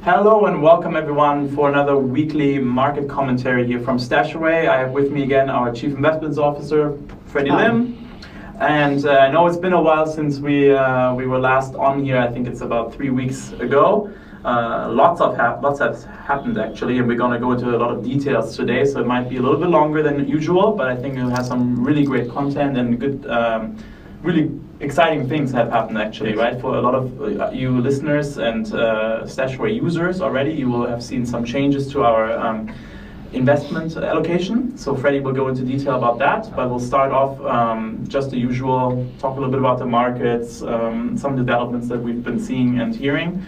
Hello and welcome everyone for another weekly market commentary here from StashAway. I have with me again our Chief Investments Officer, Freddy Lim. And I know it's been a while since we were last on here. I think it's about 3 weeks ago. Lots has happened actually, and we're going to go into a lot of details today. So it might be a little bit longer than usual, but I think it has some really great content and good, really exciting things have happened actually, right? For a lot of you listeners and StashAway users already, you will have seen some changes to our investment allocation. So Freddy will go into detail about that, but we'll start off just the usual, talk a little bit about the markets, some developments that we've been seeing and hearing.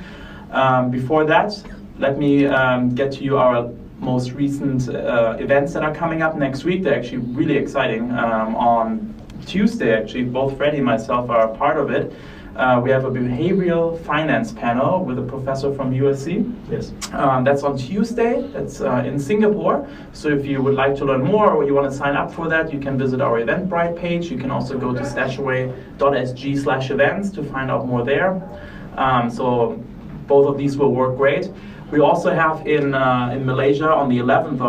Before that, let me get to you our most recent events that are coming up next week. They're actually really exciting. On Tuesday, actually, both Freddy and myself are a part of it. We have a behavioral finance panel with a professor from USC. Yes. That's on Tuesday. That's in Singapore. So if you would like to learn more or you want to sign up for that, you can visit our Eventbrite page. You can also go to stashaway.sg/events to find out more there. So both of these will work great. We also have in Malaysia on the 11th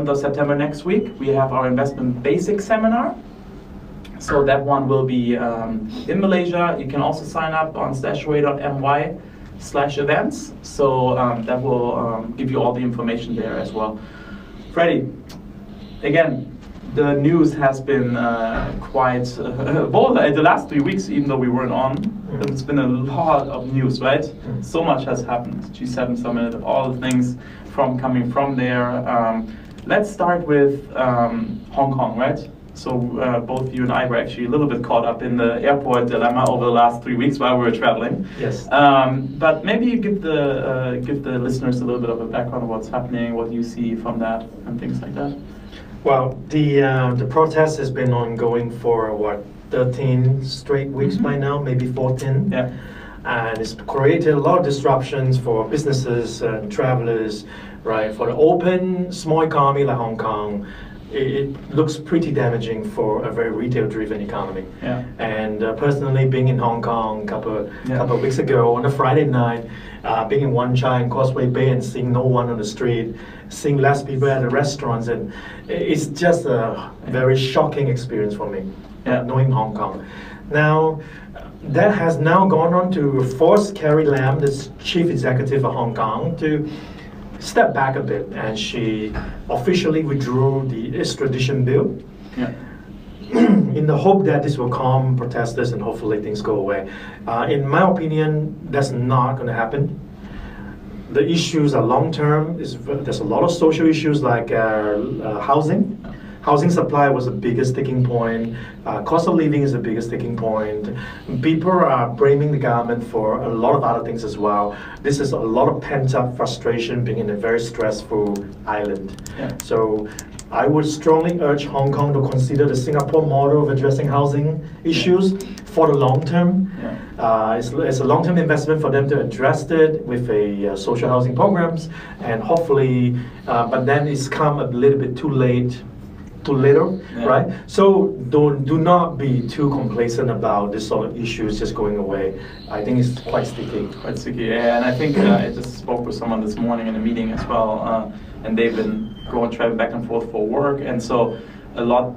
of September next week, we have our investment basics seminar. So that one will be in Malaysia. You can also sign up on stashaway.my/events. So that will give you all the information there as well. Freddy, again, the news has been quite volatile in the last 3 weeks, even though we weren't on. It's been a lot of news, right? So much has happened. G7 summit, all the things coming from there. Let's start with Hong Kong, right? So both you and I were actually a little bit caught up in the airport dilemma over the last 3 weeks while we were traveling. Yes. But maybe you give the listeners a little bit of a background of what's happening, what you see from that, and things like that. Well, the protest has been ongoing for 13 straight weeks by now, maybe 14. Yeah. And it's created a lot of disruptions for businesses and travelers, right? For the open, small economy like Hong Kong, it looks pretty damaging for a very retail-driven economy. Yeah. And personally, being in Hong Kong a couple of weeks ago on a Friday night, being in Wan Chai and Causeway Bay and seeing no one on the street, seeing less people at the restaurants, and it's just a very shocking experience for me, knowing Hong Kong. Now, that has now gone on to force Carrie Lam, the chief executive of Hong Kong, to step back a bit, and she officially withdrew the extradition bill. Yeah. In the hope that this will calm protesters and hopefully things go away. In my opinion, that's not going to happen. The issues are long-term. There's a lot of social issues like housing. Housing supply was the biggest sticking point. Cost of living is the biggest sticking point. People are blaming the government for a lot of other things as well. This is a lot of pent-up frustration being in a very stressful island. Yeah. So I would strongly urge Hong Kong to consider the Singapore model of addressing housing issues for the long term. Yeah. It's a long-term investment for them to address it with a social housing programs, and hopefully, but then it's come a little bit too late, too little, right? So do not be too complacent about this sort of issues just going away. I think it's quite sticky. Quite sticky, yeah. And I think I just spoke with someone this morning in a meeting as well, and they've been traveling back and forth for work, and so a lot.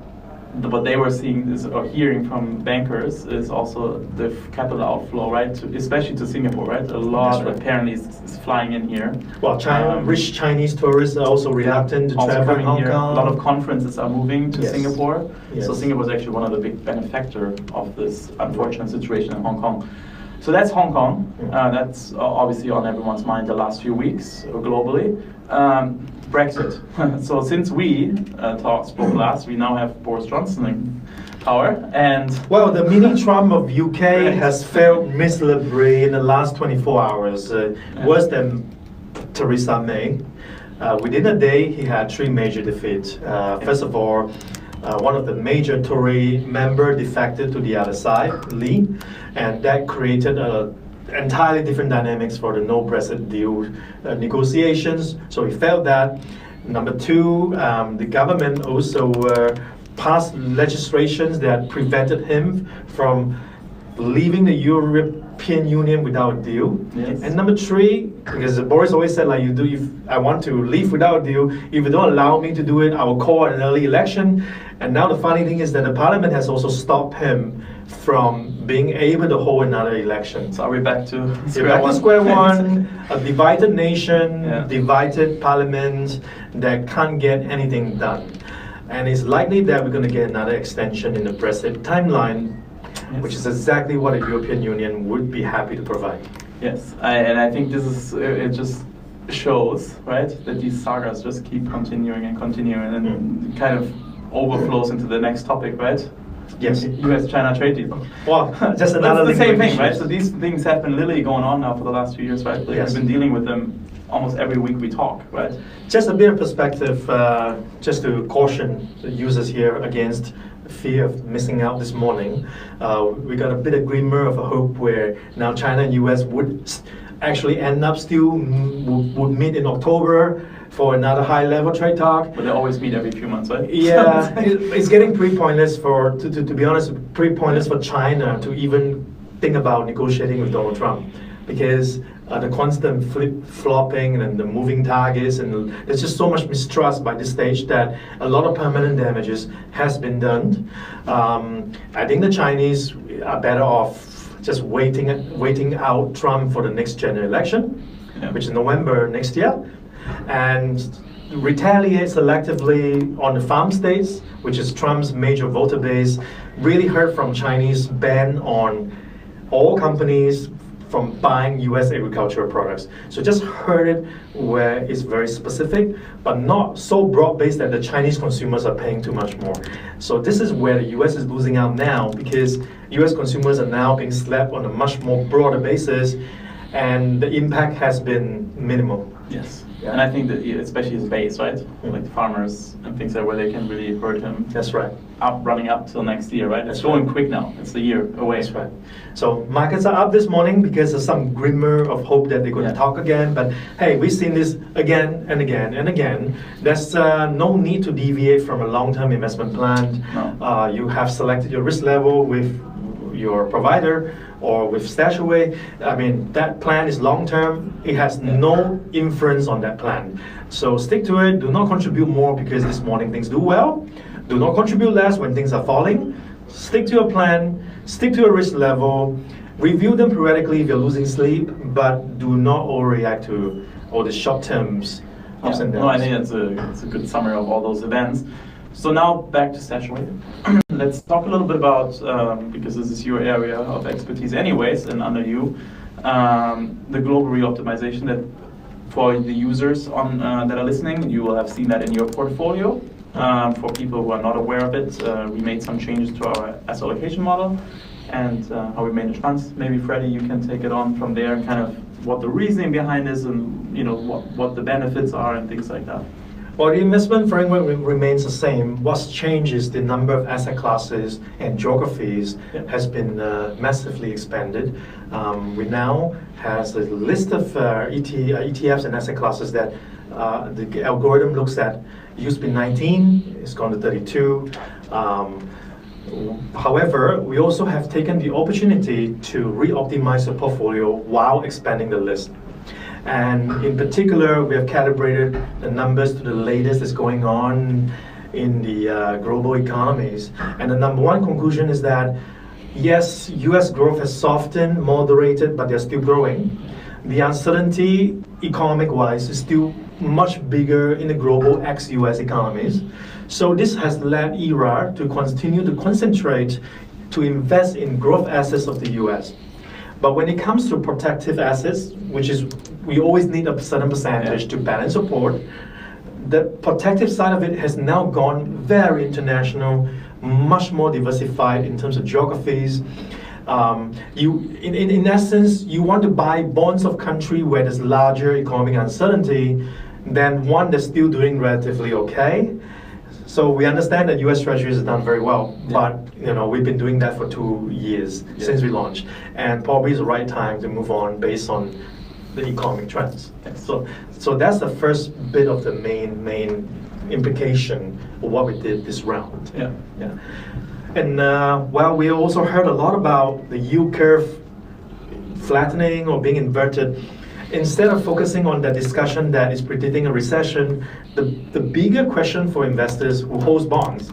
What they were seeing or hearing from bankers is also the capital outflow, right? Especially to Singapore, right? A lot apparently is flying in here. Well, rich Chinese tourists are also reluctant to travel in Hong Kong. A lot of conferences are moving to Singapore. Yes. So Singapore is actually one of the big benefactors of this unfortunate situation in Hong Kong. So that's Hong Kong. That's obviously on everyone's mind the last few weeks globally. Brexit. So since we spoke last, we now have Boris Johnson in power, and well, the mini Trump of UK has failed miserably in the last 24 hours, worse than Theresa May. Within a day, he had 3 major defeats. First of all, one of the major Tory members defected to the other side, Lee, and that created entirely different dynamics for the no Brexit deal negotiations. So he failed that. Number 2, the government also passed legislations that prevented him from leaving the European Union without a deal. Yes. And number three, because Boris always said, like, if I want to leave without a deal, if you don't allow me to do it, I will call an early election. And now the funny thing is that the parliament has also stopped him from being able to hold another election. So are we back to square one? A divided nation, Yeah. divided parliament that can't get anything done. And it's likely that we're going to get another extension in the Brexit timeline, Yes. which is exactly what the European Union would be happy to provide. Yes, and I think this is, it just shows, right, that these sagas just keep continuing and continuing, and kind of overflows into the next topic, right? Yes. US-China trade deal. Well, just another That's the same lingering thing, right? issue. So these things have been literally going on now for the last few years, right? Like Yes. We've been dealing with them almost every week we talk, right? Just a bit of perspective, just to caution the users here against fear of missing out this morning. We got a bit of glimmer of a hope where now China and US would actually end up still would meet in October for another high-level trade talk. But they always meet every few months, right? Yeah, it's getting pretty pointless to be honest, pretty pointless for China to even think about negotiating with Donald Trump, because the constant flip-flopping and the moving targets, and there's just so much mistrust by this stage that a lot of permanent damages has been done. I think the Chinese are better off just waiting out Trump for the next general election, Yeah. which is November next year, and retaliate selectively on the farm states, which is Trump's major voter base. Really heard from Chinese ban on all companies from buying US agricultural products. So just heard it where it's very specific, but not so broad-based that the Chinese consumers are paying too much more. So this is where the US is losing out now, because US consumers are now being slapped on a much more broader basis, and the impact has been minimal. Yes. And I think that especially his base, right? Like the farmers and things like where they can really hurt him. That's right. Running up till next year, right? It's That's going right. quick now. It's a year away. That's right. So markets are up this morning because there's some glimmer of hope that they're going to talk again. But hey, we've seen this again and again and again. There's no need to deviate from a long-term investment plan. No. You have selected your risk level with your provider or with StashAway. I mean, that plan is long-term. It has no influence on that plan. So stick to it. Do not contribute more because this morning things do well. Do not contribute less when things are falling. Stick to your plan. Stick to your risk level. Review them periodically if you're losing sleep, but do not overreact to all the short-term ups and downs. No, I think it's a good summary of all those events. So now back to StashAway. Let's talk a little bit about, because this is your area of expertise anyways, and under you, the global reoptimization that for the users on that are listening, you will have seen that in your portfolio. For people who are not aware of it, we made some changes to our asset allocation model and how we manage funds. Maybe Freddy, you can take it on from there and kind of what the reasoning behind is, and what the benefits are and things like that. Well, the investment framework remains the same. What's changed is the number of asset classes and geographies has been massively expanded. We now has a list of ETFs and asset classes that the algorithm looks at. It used to be 19, it's gone to 32. However, we also have taken the opportunity to re-optimize the portfolio while expanding the list. And in particular, we have calibrated the numbers to the latest that's going on in the global economies. And the number one conclusion is that, yes, US growth has softened, moderated, but they're still growing. The uncertainty, economic-wise, is still much bigger in the global ex-US economies. So this has led ERA to continue to concentrate to invest in growth assets of the US. But when it comes to protective assets, which is, we always need a certain percentage to balance support, the protective side of it has now gone very international, much more diversified in terms of geographies. In essence, you want to buy bonds of country where there's larger economic uncertainty than one that's still doing relatively okay. So we understand that U.S. Treasuries have done very well, but we've been doing that for 2 years since we launched, and probably is the right time to move on based on the economic trends. So that's the first bit of the main implication of what we did this round. And we also heard a lot about the yield curve flattening or being inverted, instead of focusing on the discussion that is predicting a recession, the bigger question for investors who hold bonds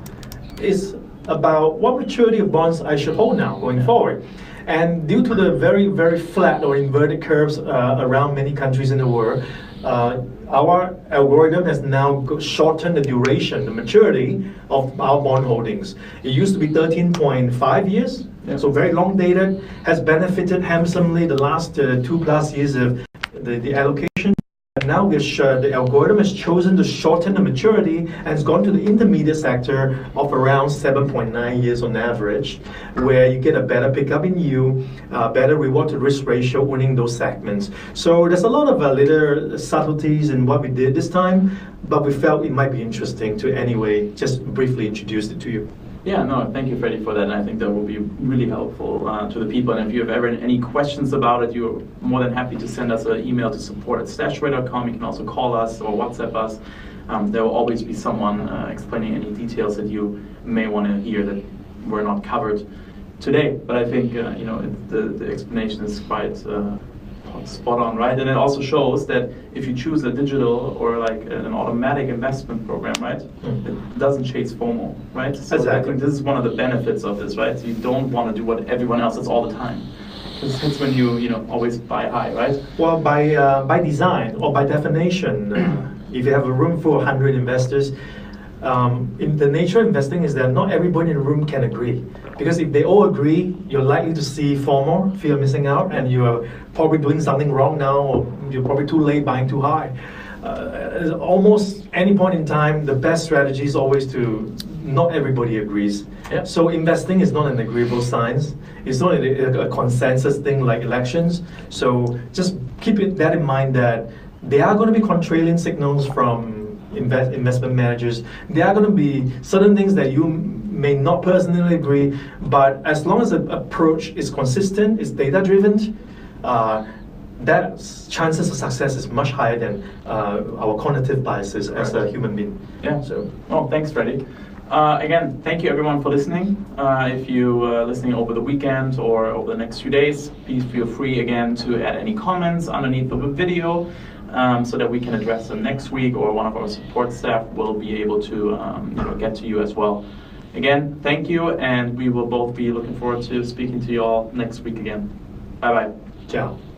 is about what maturity of bonds I should hold now going forward. And due to the very, very flat or inverted curves around many countries in the world, our algorithm has now shortened the duration, the maturity of our bond holdings. It used to be 13.5 years, so very long dated, has benefited handsomely the last 2+ years of the allocation. And now the algorithm has chosen to shorten the maturity and has gone to the intermediate sector of around 7.9 years on average, where you get a better pickup in yield, better reward to risk ratio owning those segments. So there's a lot of little subtleties in what we did this time, but we felt it might be interesting to anyway just briefly introduce it to you. Yeah, no, thank you, Freddy, for that. And I think that will be really helpful to the people. And if you have ever any questions about it, you're more than happy to send us an email to support@stashaway.com. You can also call us or WhatsApp us. There will always be someone explaining any details that you may want to hear that were not covered today. But I think the explanation is quite spot on, right? And it also shows that if you choose a digital or like an automatic investment program, right, it doesn't chase FOMO, right? So exactly. I think this is one of the benefits of this, right? So you don't want to do what everyone else does all the time. It's when you always buy high, right? Well, by design or by definition, if you have a room full of 100 investors, in the nature of investing is that not everybody in the room can agree. Because if they all agree, you're likely to see FOMO, fear of missing out, and you're probably doing something wrong now, or you're probably too late buying too high. At almost any point in time, the best strategy is always to not everybody agrees. Yep. So investing is not an agreeable science. It's not a consensus thing like elections. So just keep that in mind that there are going to be contrarian signals from investment managers. There are going to be certain things that you may not personally agree, but as long as the approach is consistent, is data-driven, that chances of success is much higher than our cognitive biases as a human being. Yeah. So, well, thanks, Freddy. Again, thank you everyone for listening. If you listening over the weekend or over the next few days, please feel free again to add any comments underneath the video. So that we can address them next week, or one of our support staff will be able to get to you as well. Again, thank you, and we will both be looking forward to speaking to you all next week again. Bye-bye. Ciao.